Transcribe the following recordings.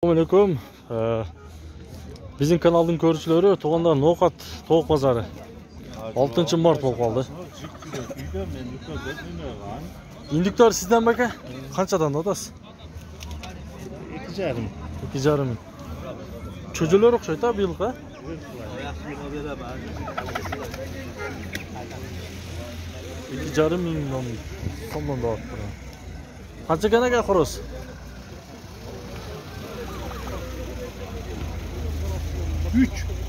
Assalamualaikum. Bizim kanalın görüşleri Toğanlar Nokat Toğuk Pazarı 6 Mart bo'lib qoldi. İndikler sizden baka qanchadan otasiz? 2,5. 2,5 ming. Cho'jalar o'xshaydi bu yilqa. $2,5 ming so'mdan olib turadi. Qancha kanaga xo'roz?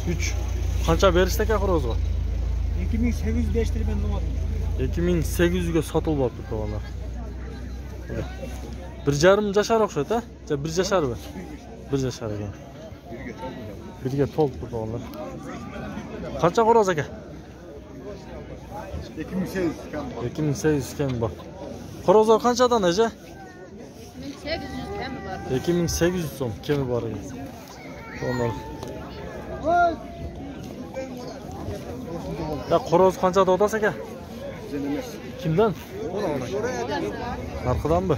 3. Qancha berishdi aka xo'rozni? 2805 lira ben olmadım. 2800 ga sotib olibdi to'g'rilar. 1,5 jashar o'xshaydi, ha? 1 jasharmi? 1 jashar ekan. Birga to'lib to'g'rilar. Qancha xo'roz aka? 2800 kam bor. 2800 kam bor. Xo'rozlar qanchadan aja? 2800 kami bor. 2800 so'm kami bor ekan. To'g'rilar. Ya xo'roz qanchada otasiz aka? Kimdan? Narxidanmi?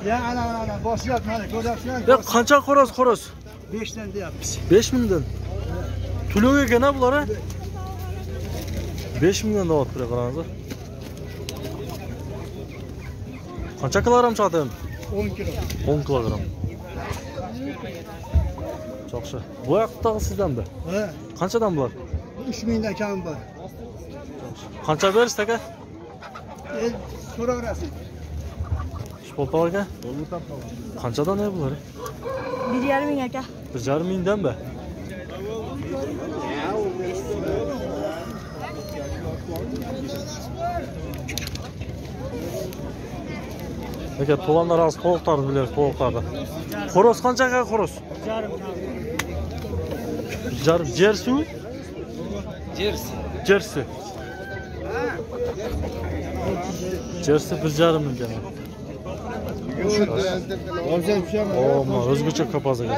Ya ana boshlayap mana ko'ryapsizlar. Ya qancha xo'roz? 5 dan deyapmiz. 5 mingdan. Tulov ekan bular. 5 mingdan da otib qaranglar. Qancha kilogram chiqadi? 10 kilo. 10 kilogram. Yaxshi. Bu yoqdagi sizdanmi? Ha, Qanchadan bular? 3000 dan kam bor. Qancha berishdi aka? So'raverasiz. Shpolta aka? Qanchadan bular? 1,5 ming aka. 1,5 mingdanmi? Aka to'g'anlar az tovuqlarni bilasiz, tovuqlarni. Xo'roz qanchaga xo'roz? 1,5. Jersey? Jersey. Jersey 1,5 ming ekan. Oo, mana o'zgacha kapaz ekan.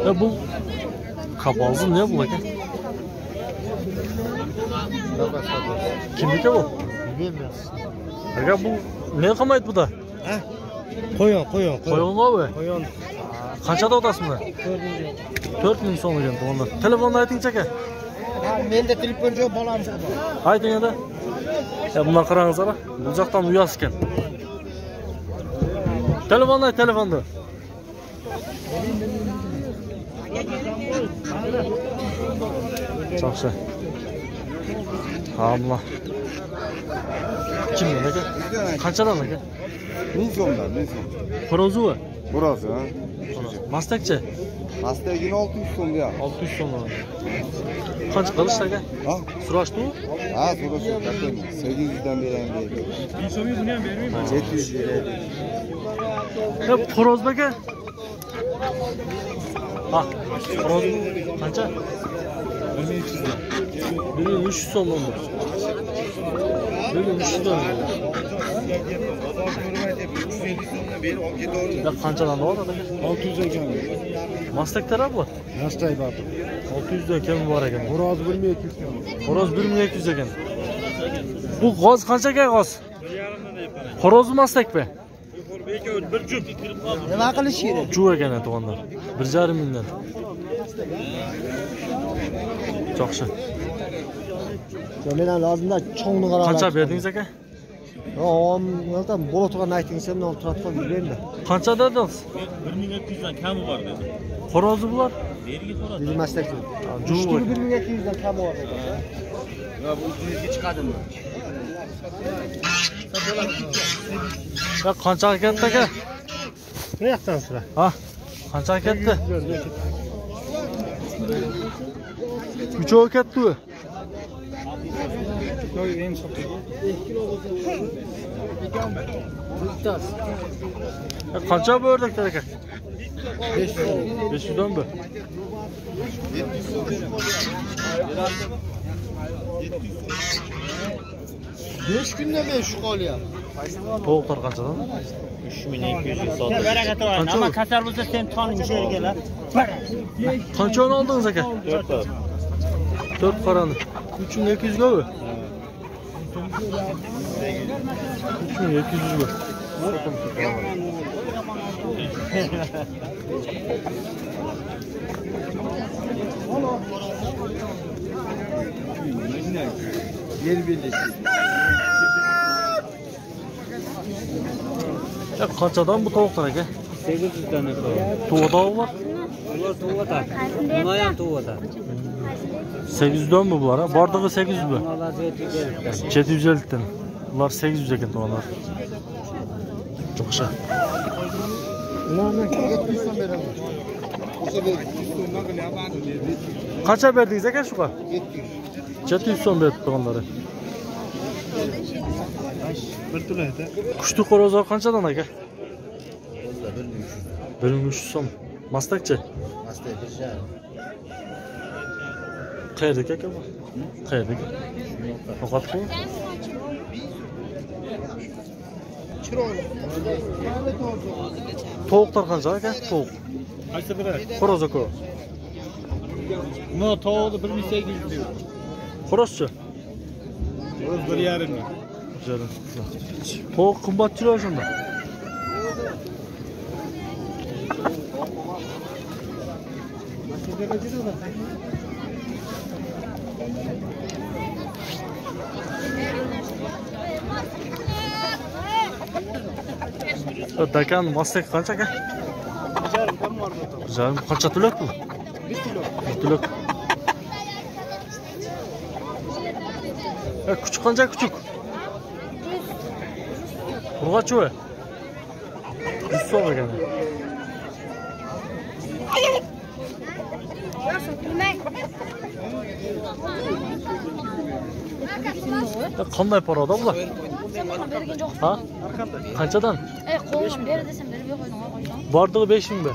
Ya bu kapazı ne bu ekan? Kimniki bu? Bilmiyorum. Aka bu ne qilmaydi bu da? Ha? Qo'yon. Qo'yonmi bu? Qo'yon. Qanchada otasiz buni? 4 ming so'm ekan to'g'ri. Telefonni ayting-chi aka. Menda telefon yo'q, bolam bor. Ayting edi. Ya bundan qarangizlar, bu yoqdan uyasi ekan. Telefonni. Yaxshi. Allah. Kimdan aka? Qanchadan aka? 1000 so'mdan, 1000 so'm. Xo'rozuvi? Burası ha. Mastakchi? Mastegini 600 so'm ya. 600 so'm. Qancha qilishdi aka? Ha? Surashdi-ku? Ha, so'rashib katta. 800 dan berayim deydi. 1000 so'mni buni ham bermayman. 700 beraydi. Ya xo'roz aka? Ha, xo'roz qancha? 1300 dan. 1300 so'm bo'ldi. 1300 dan. Ya qanchadan oladi aka? 600 ekan. Mastaklar bu? Nastay bor. 600 dan kam bor ekan. Xo'roz 1200 ekan. Xo'roz 1200 ekan. Bu g'oz qanchaga g'oz? 1,5 Xo'roz mastakmi? Bir jup. Nima qilish kerak? Juv ekan to'g'onlar. 1,5 mingdan. Yaxshi. Men ham lozimda cho'ngni qarab. Qancha berdingiz aka? Yo'q, men bo'la turgan aytingiz, men olib turib qo'yib berdim. Qancha dedingiz? 1200 dan kami bor dedi. Xo'rozi bular? Berigi xo'roz. Bilmasdak. Juv. 1200 dan kam bor. Ya bu 300 ga chiqadimi? Ya qancha ketdi aka? Bu yoqdan sira. Ha? Qancha ketdi? Uchovi ketdi-ku. Ya qancha bu o'rdaklar aka? 500 dan mi? 5 kunda men shu qolyapman. Tovuqlar qanchadan? 3200 sotdi. Qancha? Ama kasal bo'lsa sen toning she'rgalar. Qanchani oldingiz aka? 4 ta. 4 qorani. 3200 mü? 3200 mü? Yer birleşti. Ya kaçadan bu tavuklar aka? 800 tane tavuk. Tuğda tavuk var. Bunlar tavuk da. Bunlar yan tavuk da. 800'den mi bunlar ha? Bardağı 800 mü? Bunlar 750. 750'den. Bunlar 800 ekan tavuklar. Çok şey. Kaça verdiniz aka şuka? 700 so'm berdi tavukları. Kuştu korozlar qanchadan aka? 1300 so'm. Mastakchi? Qayerdaki aka bu? Qayerdaki? Faqat bu? Tovuqlar qancha aka? Tovuq. Qaysi biri? Xoroz aka. No, tavuğu 1800 diyor. Xorozchi? Burası 1,5 ming. Güzel. Tovuq qimmatchiroq shunda. Dakan mastak qancha aka? 1,5 kam var burada. Güzel. Qancha tulak bu? 1 kilo. 1 tulak. Küçük qancha küçük? Urg'ochi va. 100 so'm ekan. Qanday parada bular? Ha? Qanchadan? Qo'ydim ber desam berib qo'yding qo'ydim. Bardığı 5000 be.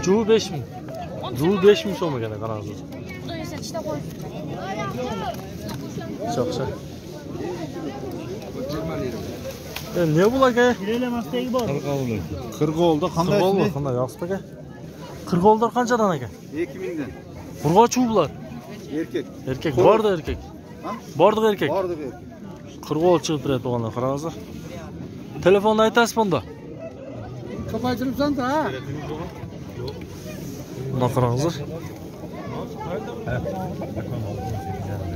Cuğu 5000. Cuğu 5000 so'm ekan qarangsiz. Xudo esa ichda qo'y. Çok şey. Ne bu aka? Girelemastagi bor. 40 oldu. Qanday? Qirg'ol bor, qanday yaxshi aka? Qirg'ollar qanchadan aka? 2000'den. Urg'ochi bular. Erkek. Erkek bordi erkek. Ha? Bordi erkek. Vardı bir. Qirg'ol chiqib turadi o'g'illar, qarangizlar. Telefonni aytasiz bunda. Kapaytırıpsan da ha. Buna qarangizlar.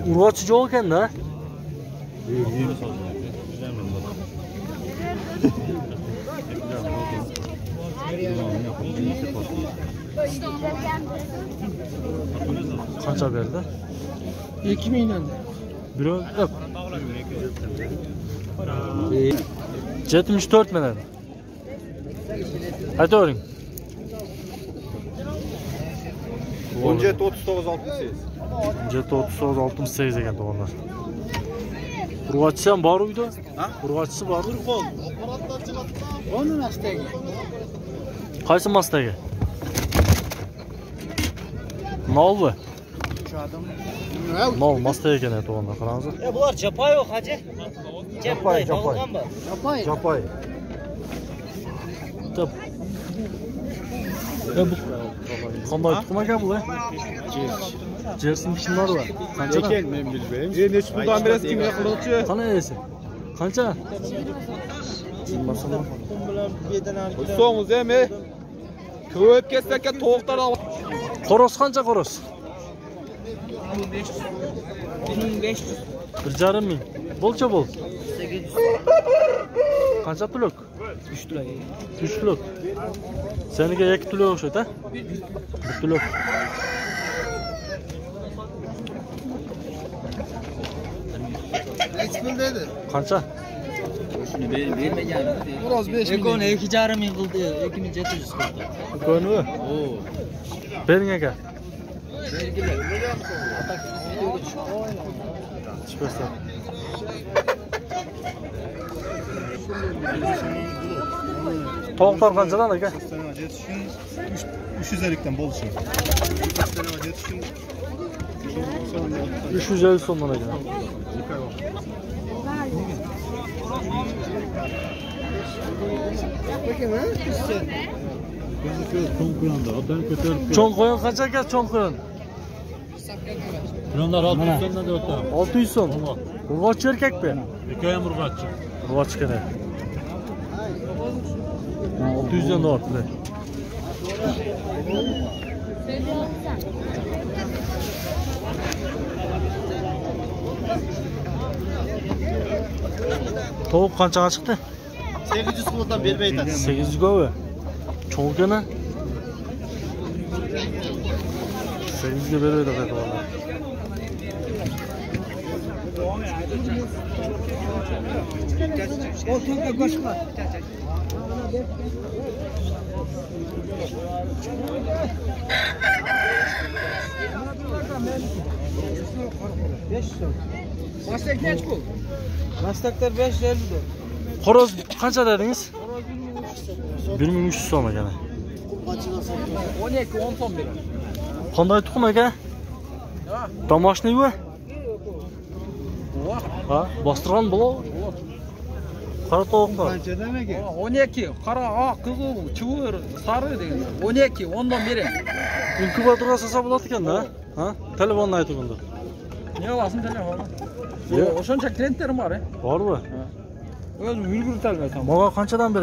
Urg'ochi yo'q ekan-da. Qancha berdi? 2000'den. Biri yo'q. 74 million. Aytavering. 17 39 68. 739 68 ekan to'g'onlar. Urg'ochisi ham bor uyda? Ha? Urg'ochisi bor. Onun hastayı. Qaysi masdagi? Nolmi? Nol masdagi ekan to'g'onlar, qarangizlar. Bular japa yo'q, haji. Japay, japay. Yapay. Japay. Tap. Bu qanday tuxum ekan bu? Jersin kimlar bor? Qanchadan? Ekel men bilmayim. Neç puldan berasiz kimga qiluvchi? Qanday esi? Qancha? Bilmasam. So'ngiz ham ko'p ketsa aka tovuqlar olib. Qoros qancha qoros? 1500. 1,5 ming. Bo'lcha bo'l. 800. Qancha tulok? 3 tulak. 3 tulok. Seniga 2 tulok o'xshaydi, ha? 1 tulok. Kaç bin dedi? Qancha? Bermagan. Biraz 5 bin. Ekoni 2,5 ming qildi, 2700 qildi. Ko'nmi? Oo. Bering aka. Belgilar. Chiqarsa. Tovuqlar qanchadan aka? 350'den bol şey. 350 so'mdan ekan. Cho'ng qo'yon qancha aka cho'ng qo'yon? Bunlar 600 so'mdan da o'tadi. 600 so'm. Urg'ochi erkakmi? Ikkoyam urg'ochi. Urg'ochi kerak. 600 dan da ortdi. Tovuq qanchaga chiqdi? 800 puldan bermay aytadi. 800 go'vi. Cho'ng ekana. 800 ga beradi qayta bola. O'rtaga qo'shma. Mastak nechi pul? Mastaklar 550 da. Xoroz qancha dedingiz? 1300 so'm ekan. 12-10 so'm beradi. Qanday tuxum aka? Домашнийmi? Ha, bostirgan bo'lo. Qara tovuqmi? Qancha demek? 12 qara oq qizil chivir sari degan 12 10dan beraman. Inkubatorga solsa bo'ladi ekanda, ha? Telefonni aytib unda. Ne olasın telefon? Yo'q. O'shancha klientlarim bor. Bormi? O'zim yurgirib talmayman. Moga qanchadan beradi?